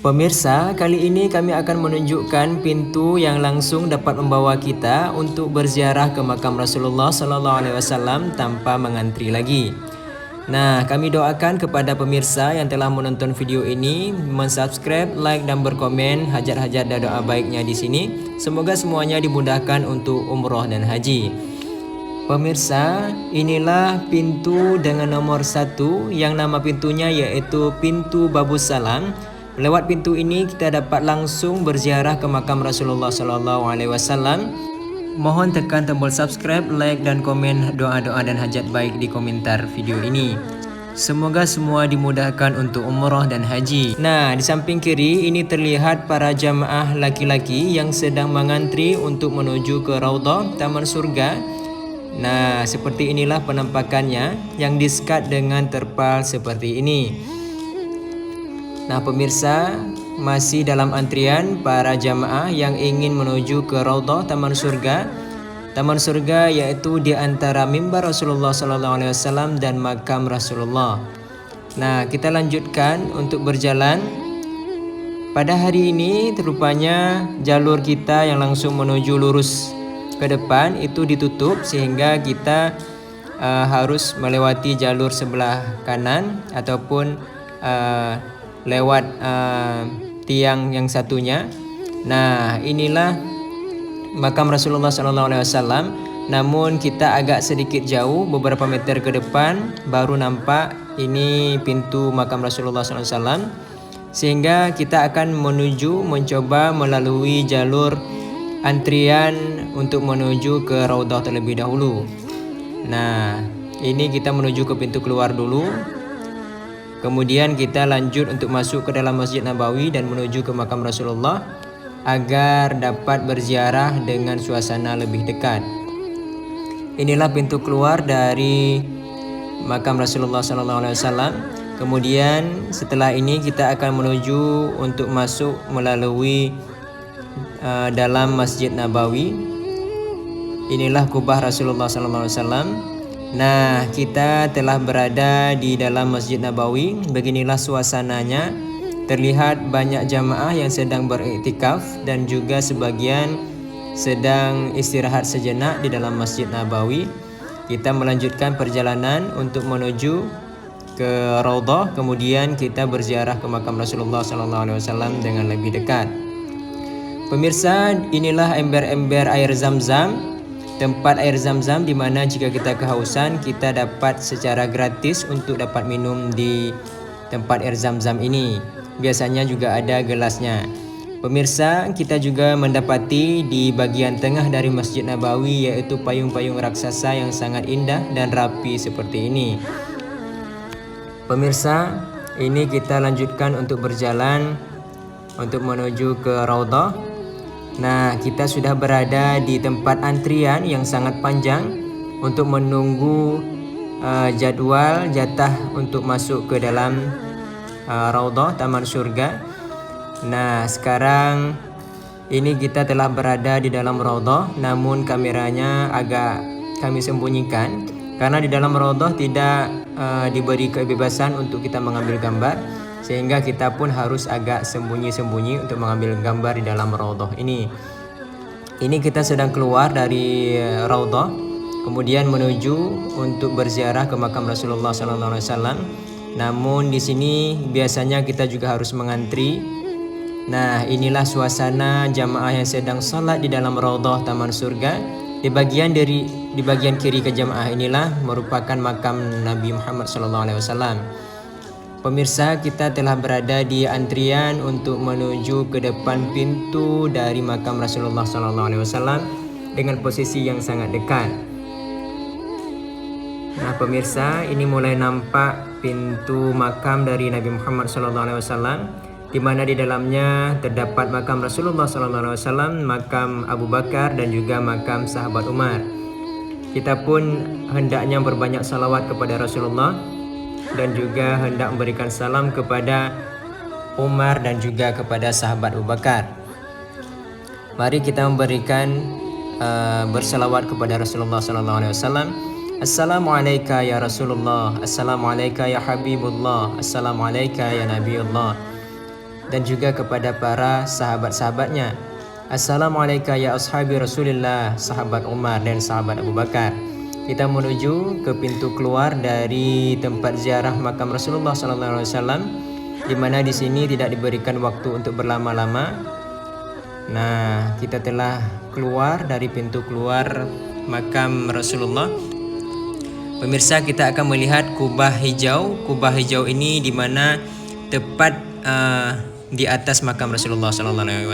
Pemirsa, kali ini kami akan menunjukkan pintu yang langsung dapat membawa kita untuk berziarah ke makam Rasulullah SAW tanpa mengantri lagi. Nah, kami doakan kepada pemirsa yang telah menonton video ini, mensubscribe, like dan berkomen hajat-hajat dan doa baiknya di sini. Semoga semuanya dimudahkan untuk umroh dan haji. Pemirsa, inilah pintu dengan nomor 1 yang nama pintunya yaitu pintu Babus Salam. Lewat pintu ini kita dapat langsung berziarah ke makam Rasulullah SAW. Mohon tekan tombol subscribe, like dan komen doa-doa dan hajat baik di komentar video ini. Semoga semua dimudahkan untuk umrah dan haji. Nah, di samping kiri ini terlihat para jamaah laki-laki yang sedang mengantri untuk menuju ke Raudhah Taman Surga. Nah, seperti inilah penampakannya yang disekat dengan terpal seperti ini. Nah, pemirsa, masih dalam antrian para jamaah yang ingin menuju ke Raudhah Taman Surga. Taman Surga yaitu di antara mimbar Rasulullah SAW dan makam Rasulullah. Nah, kita lanjutkan untuk berjalan. Pada hari ini rupanya jalur kita yang langsung menuju lurus ke depan itu ditutup sehingga kita harus melewati jalur sebelah kanan ataupun lewat tiang yang satunya. Nah, inilah makam Rasulullah SAW. Namun kita agak sedikit jauh, beberapa meter ke depan baru nampak ini pintu makam Rasulullah SAW. Sehingga kita akan mencoba melalui jalur antrian untuk menuju ke Raudhah terlebih dahulu. Nah, ini kita menuju ke pintu keluar dulu. Kemudian kita lanjut untuk masuk ke dalam Masjid Nabawi dan menuju ke makam Rasulullah agar dapat berziarah dengan suasana lebih dekat. Inilah pintu keluar dari makam Rasulullah SAW. Kemudian setelah ini kita akan menuju untuk masuk melalui dalam Masjid Nabawi. Inilah kubah Rasulullah SAW. Nah, kita telah berada di dalam Masjid Nabawi. Beginilah suasananya. Terlihat banyak jamaah yang sedang beriktikaf dan juga sebagian sedang istirahat sejenak di dalam Masjid Nabawi. Kita melanjutkan perjalanan untuk menuju ke Raudhah. Kemudian kita berziarah ke makam Rasulullah SAW dengan lebih dekat. Pemirsa, inilah ember-ember air Zam-Zam. Tempat air Zam-Zam di mana jika kita kehausan kita dapat secara gratis untuk dapat minum di tempat air Zam-Zam ini. Biasanya juga ada gelasnya. Pemirsa, kita juga mendapati di bagian tengah dari Masjid Nabawi yaitu payung-payung raksasa yang sangat indah dan rapi seperti ini. Pemirsa, ini kita lanjutkan untuk berjalan untuk menuju ke Raudhah. Nah, kita sudah berada di tempat antrian yang sangat panjang untuk menunggu jadwal jatah untuk masuk ke dalam Raudhah Taman Surga. Nah, sekarang ini kita telah berada di dalam Raudhah, namun kameranya agak kami sembunyikan karena di dalam Raudhah tidak diberi kebebasan untuk kita mengambil gambar. Sehingga kita pun harus agak sembunyi-sembunyi untuk mengambil gambar di dalam Raudhah ini. Ini kita sedang keluar dari Raudhah, kemudian menuju untuk berziarah ke makam Rasulullah SAW. Namun di sini biasanya kita juga harus mengantri. Nah, inilah suasana jamaah yang sedang sholat di dalam Raudhah Taman Surga. Di bagian kiri ke jamaah inilah merupakan makam Nabi Muhammad SAW. Pemirsa, kita telah berada di antrian untuk menuju ke depan pintu dari makam Rasulullah SAW dengan posisi yang sangat dekat. Nah, pemirsa, ini mulai nampak pintu makam dari Nabi Muhammad SAW, di mana di dalamnya terdapat makam Rasulullah SAW, makam Abu Bakar dan juga makam sahabat Umar. Kita pun hendaknya berbanyak salawat kepada Rasulullah dan juga hendak memberikan salam kepada Umar dan juga kepada sahabat Abu Bakar. Mari kita memberikan bersalawat kepada Rasulullah SAW. Assalamualaikum ya Rasulullah, Assalamualaikum ya Habibullah, Assalamualaikum ya Nabiullah. dan juga kepada para sahabat-sahabatnya. Assalamualaikum ya ashabi Rasulillah, sahabat Umar dan sahabat Abu Bakar. Kita menuju ke pintu keluar dari tempat ziarah makam Rasulullah SAW, di mana di sini tidak diberikan waktu untuk berlama-lama. Nah, kita telah keluar dari pintu keluar makam Rasulullah. Pemirsa, kita akan melihat kubah hijau. Kubah hijau ini di mana tepat di atas makam Rasulullah SAW.